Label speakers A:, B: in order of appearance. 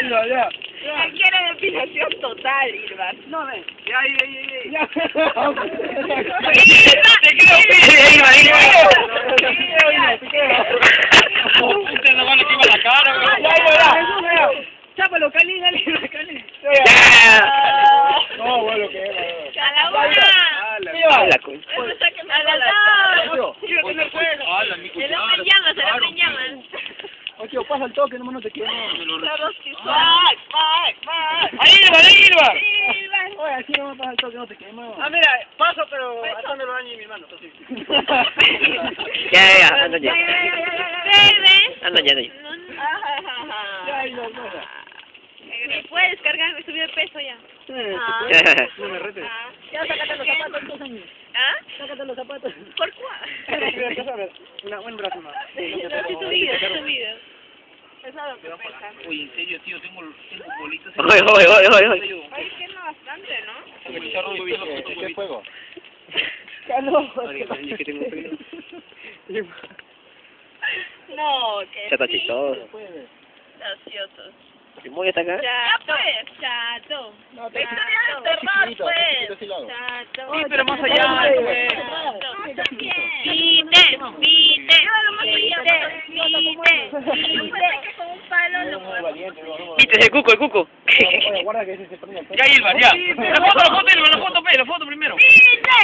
A: ya.
B: Quiere depilación total, Irvar.
A: No, ven.
C: Ya.
A: Ya.
C: Te quiero Ustedes no van a quemar la cara, güey.
A: Chápalo, Cali, dale, Cali. No, bueno, que es.
B: ¡A la una!
D: La coña.
B: Eso está quemando la
A: Tío, quiero tener fuego.
B: El hombre en llamas, el hombre en llamas.
A: Oye, tío, pasa el toque, no te quemo.
B: Cerros que son.
C: ¡Ahí va!
A: Oye, así no me pasa el toque, no te quemo.
C: Ah, mira, paso, pero atando los años y mi hermano.
D: Ya, anda ya.
B: Bebe.
D: Anda ya.
A: Ya, ahí no, no.
B: Me puede descargar, me subió de peso ya.
A: No me retes.
B: Ya sácate los zapatos, entonces. ¿Ah?
A: Sácate los zapatos.
B: ¿Por cuál?
A: Una buena brazo más.
B: No, sí subido. Eso es lo que pesa.
C: Oye, en serio, tío, tengo bolitas.
D: Oye.
B: Ay, quema bastante, ¿no?
A: ¿Qué fuego? Calor.
D: Que tengo un pelo.
B: No, que
D: Ya está
B: sí.
D: chistoso.
B: Graciosos.
D: ¿Cómo está acá?
B: Ya pues. Chato.
A: No,
B: Victoria de terror, pues. Chato.
C: Sí, pero más allá, pues.
B: Pite. Con un palo lo muevo.
D: Viste, el cuco.
A: Oye, guarda que ese se prende el pelo.
C: Ya, Ilva, ya. La foto, Ilva, la foto primero.
B: ¡Pite!